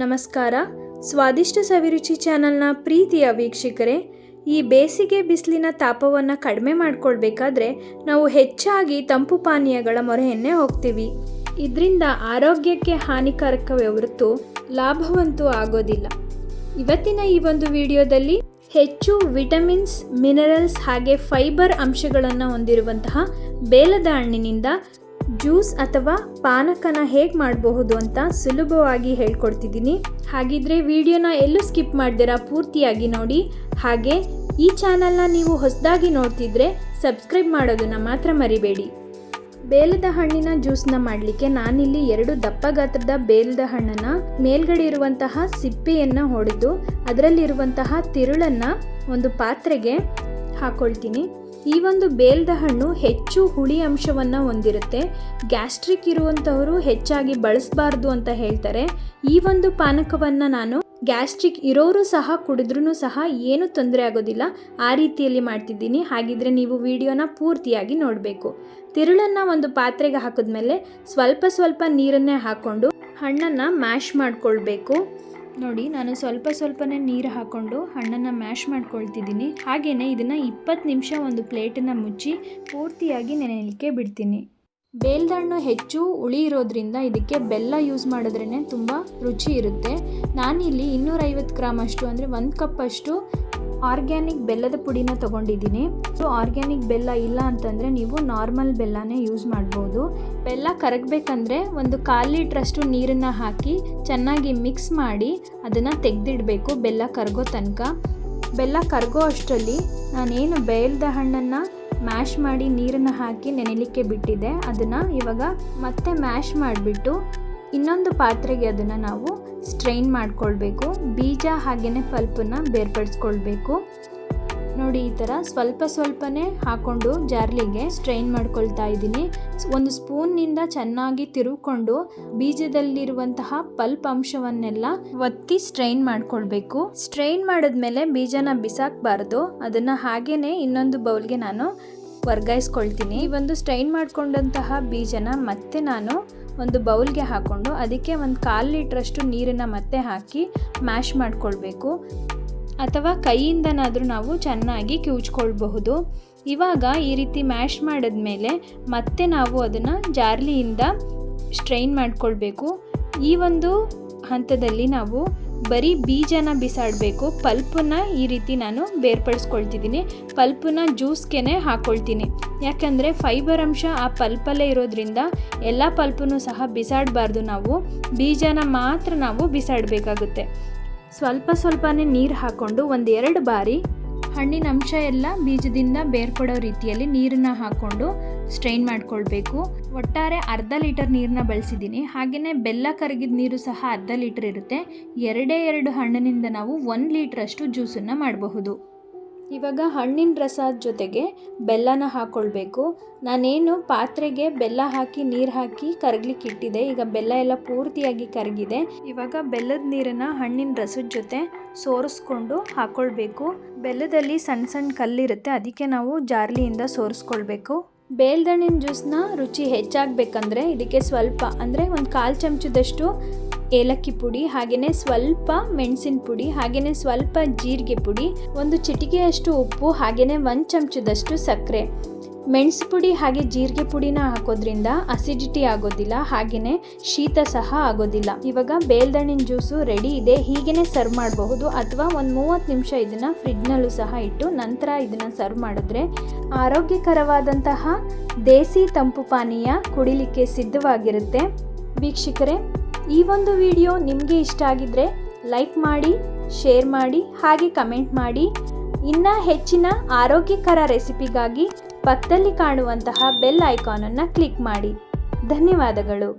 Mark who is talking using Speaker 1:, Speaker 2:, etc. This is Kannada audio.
Speaker 1: ನಮಸ್ಕಾರ. ಸ್ವಾದಿಷ್ಟ ಸವಿರುಚಿ ಚಾನಲ್ನ ಪ್ರೀತಿಯ ವೀಕ್ಷಕರೇ, ಈ ಬೇಸಿಗೆ ಬಿಸಿಲಿನ ತಾಪವನ್ನು ಕಡಿಮೆ ಮಾಡ್ಕೊಳ್ಬೇಕಾದ್ರೆ ನಾವು ಹೆಚ್ಚಾಗಿ ತಂಪು ಪಾನೀಯಗಳ ಮೊರೆಯನ್ನೇ ಹೋಗ್ತೀವಿ. ಇದರಿಂದ ಆರೋಗ್ಯಕ್ಕೆ ಹಾನಿಕಾರಕವೇ ಹೊರತು ಲಾಭವಂತೂ ಆಗೋದಿಲ್ಲ. ಇವತ್ತಿನ ಈ ಒಂದು ವಿಡಿಯೋದಲ್ಲಿ ಹೆಚ್ಚು ವಿಟಮಿನ್ಸ್, ಮಿನರಲ್ಸ್ ಹಾಗೆ ಫೈಬರ್ ಅಂಶಗಳನ್ನು ಹೊಂದಿರುವಂತಹ ಬೇಲದ ಹಣ್ಣಿನಿಂದ ಜ್ಯೂಸ್ ಅಥವಾ ಪಾನಕನ ಹೇಗೆ ಮಾಡಬಹುದು ಅಂತ ಸುಲಭವಾಗಿ ಹೇಳ್ಕೊಡ್ತಿದ್ದೀನಿ. ಹಾಗಿದ್ರೆ ವಿಡಿಯೋನ ಎಲ್ಲೂ ಸ್ಕಿಪ್ ಮಾಡ್ದಿರಾ ಪೂರ್ತಿಯಾಗಿ ನೋಡಿ. ಹಾಗೆ ಈ ಚಾನಲ್ನ ನೀವು ಹೊಸದಾಗಿ ನೋಡ್ತಿದ್ರೆ ಸಬ್ಸ್ಕ್ರೈಬ್ ಮಾಡೋದನ್ನು ಮಾತ್ರ ಮರಿಬೇಡಿ. ಬೇಲದ ಹಣ್ಣಿನ ಜ್ಯೂಸ್ನ ಮಾಡಲಿಕ್ಕೆ ನಾನಿಲ್ಲಿ 2 ದಪ್ಪ ಗಾತ್ರದ ಬೇಲದ ಹಣ್ಣನ್ನು ಮೇಲ್ಗಡೆ ಇರುವಂತಹ ಸಿಪ್ಪೆಯನ್ನು ಹೊಡೆದು ಅದರಲ್ಲಿರುವಂತಹ ತಿರುಳನ್ನು ಒಂದು ಪಾತ್ರೆಗೆ ಹಾಕೊಳ್ತೀನಿ. ಈ ಒಂದು ಬೇಲದ ಹಣ್ಣು ಹೆಚ್ಚು ಹುಳಿ ಅಂಶವನ್ನು ಹೊಂದಿರುತ್ತೆ. ಗ್ಯಾಸ್ಟ್ರಿಕ್ ಇರುವಂಥವರು ಹೆಚ್ಚಾಗಿ ಬಳಸಬಾರ್ದು ಅಂತ ಹೇಳ್ತಾರೆ. ಈ ಒಂದು ಪಾನಕವನ್ನು ನಾನು ಗ್ಯಾಸ್ಟ್ರಿಕ್ ಇರೋರು ಸಹ ಕುಡಿದ್ರೂ ಸಹ ಏನೂ ತೊಂದರೆ ಆಗೋದಿಲ್ಲ, ಆ ರೀತಿಯಲ್ಲಿ ಮಾಡ್ತಿದ್ದೀನಿ. ಹಾಗಿದ್ರೆ ನೀವು ವಿಡಿಯೋನ ಪೂರ್ತಿಯಾಗಿ ನೋಡಬೇಕು. ತಿರುಳನ್ನು ಒಂದು ಪಾತ್ರೆಗೆ ಹಾಕಿದ್ಮೇಲೆ ಸ್ವಲ್ಪ ನೀರನ್ನೇ ಹಾಕ್ಕೊಂಡು ಹಣ್ಣನ್ನು ಮ್ಯಾಶ್ ಮಾಡ್ಕೊಳ್ಬೇಕು. ನೋಡಿ, ನಾನು ಸ್ವಲ್ಪನೇ ನೀರು ಹಾಕ್ಕೊಂಡು ಹಣ್ಣನ್ನು ಮ್ಯಾಶ್ ಮಾಡ್ಕೊಳ್ತಿದ್ದೀನಿ. ಹಾಗೆಯೇ ಇದನ್ನು 20 ನಿಮಿಷ ಒಂದು ಪ್ಲೇಟನ್ನು ಮುಚ್ಚಿ ಪೂರ್ತಿಯಾಗಿ ನೆನೆಯಲಿಕ್ಕೆ ಬಿಡ್ತೀನಿ. ಬೇಲದ ಹಣ್ಣು ಹೆಚ್ಚು ಹುಳಿ ಇರೋದ್ರಿಂದ ಇದಕ್ಕೆ ಬೆಲ್ಲ ಯೂಸ್ ಮಾಡಿದ್ರೇ ತುಂಬ ರುಚಿ ಇರುತ್ತೆ. ನಾನಿಲ್ಲಿ 250 ಗ್ರಾಮ್ ಅಷ್ಟು ಅಂದರೆ 1 ಕಪ್ ಅಷ್ಟು ಆರ್ಗ್ಯಾನಿಕ್ ಬೆಲ್ಲದ ಪುಡಿನ ತೊಗೊಂಡಿದ್ದೀನಿ. ಸೊ ಆರ್ಗ್ಯಾನಿಕ್ ಬೆಲ್ಲ ಇಲ್ಲ ಅಂತಂದರೆ ನೀವು ನಾರ್ಮಲ್ ಬೆಲ್ಲನೇ ಯೂಸ್ ಮಾಡ್ಬೋದು. ಬೆಲ್ಲ ಕರಗಬೇಕಂದ್ರೆ 1/4 ಲೀಟ್ರಷ್ಟು ನೀರನ್ನು ಹಾಕಿ ಚೆನ್ನಾಗಿ ಮಿಕ್ಸ್ ಮಾಡಿ ಅದನ್ನು ತೆಗೆದಿಡಬೇಕು ಬೆಲ್ಲ ಕರಗೋ ತನಕ. ಬೆಲ್ಲ ಕರಗೋ ಅಷ್ಟರಲ್ಲಿ ನಾನೇನು ಬೇಲದ ಹಣ್ಣನ್ನು ಮ್ಯಾಶ್ ಮಾಡಿ ನೀರನ್ನು ಹಾಕಿ ನೆನೆಯಲಿಕ್ಕೆ ಬಿಟ್ಟಿದ್ದೆ ಅದನ್ನು ಇವಾಗ ಮತ್ತೆ ಮ್ಯಾಶ್ ಮಾಡಿಬಿಟ್ಟು ಇನ್ನೊಂದು ಪಾತ್ರೆಗೆ ಅದನ್ನು ನಾವು ಸ್ಟ್ರೈನ್ ಮಾಡ್ಕೊಳ್ಬೇಕು. ಬೀಜ ಹಾಗೆಯೇ ಪಲ್ಪನ್ನು ಬೇರ್ಪಡಿಸ್ಕೊಳ್ಬೇಕು. ನೋಡಿ, ಈ ಥರ ಸ್ವಲ್ಪನೇ ಹಾಕ್ಕೊಂಡು ಜಾರ್ಲಿಗೆ ಸ್ಟ್ರೈನ್ ಮಾಡ್ಕೊಳ್ತಾ ಇದ್ದೀನಿ. ಒಂದು ಸ್ಪೂನ್ನಿಂದ ಚೆನ್ನಾಗಿ ತಿರುಗಿಕೊಂಡು ಬೀಜದಲ್ಲಿರುವಂತಹ ಪಲ್ಪ್ ಅಂಶವನ್ನೆಲ್ಲ ಒತ್ತಿ ಸ್ಟ್ರೈನ್ ಮಾಡ್ಕೊಳ್ಬೇಕು. ಸ್ಟ್ರೈನ್ ಮಾಡಿದ್ಮೇಲೆ ಬೀಜನ ಬಿಸಾಕಬಾರ್ದು, ಅದನ್ನು ಹಾಗೇ ಇನ್ನೊಂದು ಬೌಲ್ಗೆ ನಾನು ವರ್ಗಾಯಿಸ್ಕೊಳ್ತೀನಿ. ಈ ಒಂದು ಸ್ಟ್ರೈನ್ ಮಾಡ್ಕೊಂಡಂತಹ ಬೀಜನ ಮತ್ತೆ ನಾನು ಒಂದು ಬೌಲ್ಗೆ ಹಾಕ್ಕೊಂಡು ಅದಕ್ಕೆ 1/4 ಲೀಟ್ರಷ್ಟು ನೀರನ್ನು ಮತ್ತೆ ಹಾಕಿ ಮ್ಯಾಶ್ ಮಾಡ್ಕೊಳ್ಬೇಕು. ಅಥವಾ ಕೈಯಿಂದನಾದರೂ ನಾವು ಚೆನ್ನಾಗಿ ಕಿವುಚ್ಕೊಳ್ಬಹುದು. ಇವಾಗ ಈ ರೀತಿ ಮ್ಯಾಶ್ ಮಾಡಿದ್ಮೇಲೆ ಮತ್ತೆ ನಾವು ಅದನ್ನು ಜಾರ್ಲಿಯಿಂದ ಸ್ಟ್ರೈನ್ ಮಾಡ್ಕೊಳ್ಬೇಕು. ಈ ಒಂದು ಹಂತದಲ್ಲಿ ನಾವು ಬರೀ ಬೀಜನ ಬಿಸಾಡಬೇಕು. ಪಲ್ಪನ್ನು ಈ ರೀತಿ ನಾನು ಬೇರ್ಪಡಿಸ್ಕೊಳ್ತಿದ್ದೀನಿ. ಪಲ್ಪನ್ನು ಜ್ಯೂಸ್ಗೆ ಹಾಕ್ಕೊಳ್ತೀನಿ. ಯಾಕಂದರೆ ಫೈಬರ್ ಅಂಶ ಆ ಪಲ್ಪಲ್ಲೇ ಇರೋದ್ರಿಂದ ಎಲ್ಲ ಪಲ್ಪನ್ನು ಸಹ ಬಿಸಾಡಬಾರ್ದು. ನಾವು ಬೀಜನ ಮಾತ್ರ ನಾವು ಬಿಸಾಡಬೇಕಾಗುತ್ತೆ. ಸ್ವಲ್ಪನೇ ನೀರು ಹಾಕ್ಕೊಂಡು 1-2 ಬಾರಿ ಹಣ್ಣಿನ ಅಂಶ ಎಲ್ಲ ಬೀಜದಿಂದ ಬೇರ್ಪಡೋ ರೀತಿಯಲ್ಲಿ ನೀರನ್ನು ಹಾಕ್ಕೊಂಡು ಸ್ಟ್ರೈನ್ ಮಾಡ್ಕೊಳ್ಬೇಕು. ಒಟ್ಟಾರೆ 1/2 ಲೀಟರ್ ನೀರನ್ನ ಬಳಸಿದ್ದೀನಿ. ಹಾಗೆಯೇ ಬೆಲ್ಲ ಕರಗಿದ ನೀರು ಸಹ 1/2 ಲೀಟರ್ ಇರುತ್ತೆ. 2 ಹಣ್ಣಿನಿಂದ ನಾವು 1 ಲೀಟ್ರಷ್ಟು ಜ್ಯೂಸನ್ನು ಮಾಡಬಹುದು. ಇವಾಗ ಹಣ್ಣಿನ ರಸದ ಜೊತೆಗೆ ಬೆಲ್ಲನ ಹಾಕ್ಕೊಳ್ಬೇಕು. ನಾನೇನು ಪಾತ್ರೆಗೆ ಬೆಲ್ಲ ಹಾಕಿ ನೀರು ಹಾಕಿ ಕರಗಲಿಕ್ಕೆ ಇಟ್ಟಿದೆ. ಈಗ ಬೆಲ್ಲ ಎಲ್ಲ ಪೂರ್ತಿಯಾಗಿ ಕರಗಿದೆ. ಇವಾಗ ಬೆಲ್ಲದ ನೀರನ್ನು ಹಣ್ಣಿನ ರಸದ ಜೊತೆ ಸೋರಿಸ್ಕೊಂಡು ಹಾಕ್ಕೊಳ್ಬೇಕು. ಬೆಲ್ಲದಲ್ಲಿ ಸಣ್ಣ ಕಲ್ಲಿರುತ್ತೆ, ಅದಕ್ಕೆ ನಾವು ಜಾರ್ಲಿಯಿಂದ ಸೋರಿಸ್ಕೊಳ್ಬೇಕು. ಬೇಲದ ಹಣ್ಣಿನ ಜ್ಯೂಸ್ನ ರುಚಿ ಹೆಚ್ಚಾಗಬೇಕಂದ್ರೆ ಇದಕ್ಕೆ ಸ್ವಲ್ಪ ಅಂದರೆ 1/4 ಚಮಚದಷ್ಟು ಏಲಕ್ಕಿ ಪುಡಿ, ಹಾಗೆಯೇ ಸ್ವಲ್ಪ ಮೆಣಸಿನ ಪುಡಿ, ಹಾಗೆಯೇ ಸ್ವಲ್ಪ ಜೀರಿಗೆ ಪುಡಿ, 1 ಚಿಟಿಕೆಯಷ್ಟು ಉಪ್ಪು, ಹಾಗೆಯೇ 1 ಚಮಚದಷ್ಟು ಸಕ್ಕರೆ. ಮೆಣಸು ಪುಡಿ ಹಾಗೆ ಜೀರಿಗೆ ಪುಡಿನ ಹಾಕೋದ್ರಿಂದ ಅಸಿಡಿಟಿ ಆಗೋದಿಲ್ಲ, ಹಾಗೆಯೇ ಶೀತ ಸಹ ಆಗೋದಿಲ್ಲ. ಇವಾಗ ಬೇಲದ ಹಣ್ಣಿನ ಜ್ಯೂಸು ರೆಡಿ ಇದೆ. ಹೀಗೇ ಸರ್ವ್ ಮಾಡಬಹುದು ಅಥವಾ ಒಂದು 30 ನಿಮಿಷ ಇದನ್ನು ಫ್ರಿಡ್ಜ್ನಲ್ಲೂ ಸಹ ಇಟ್ಟು ನಂತರ ಇದನ್ನು ಸರ್ವ್ ಮಾಡಿದ್ರೆ ಆರೋಗ್ಯಕರವಾದಂತಹ ದೇಸಿ ತಂಪು ಪಾನೀಯ ಕುಡಿಲಿಕ್ಕೆ ಸಿದ್ಧವಾಗಿರುತ್ತೆ. ವೀಕ್ಷಕರೇ, ಈ ಒಂದು ವಿಡಿಯೋ ನಿಮಗೆ ಇಷ್ಟ ಆಗಿದ್ದರೆ ಲೈಕ್ ಮಾಡಿ, ಶೇರ್ ಮಾಡಿ, ಹಾಗೆ ಕಮೆಂಟ್ ಮಾಡಿ. ಇನ್ನು ಹೆಚ್ಚಿನ ಆರೋಗ್ಯಕರ ರೆಸಿಪಿಗಾಗಿ ಪಕ್ಕದಲ್ಲಿ ಕಾಣುವಂತಹ ಬೆಲ್ ಐಕಾನನ್ನು ಕ್ಲಿಕ್ ಮಾಡಿ. ಧನ್ಯವಾದಗಳು.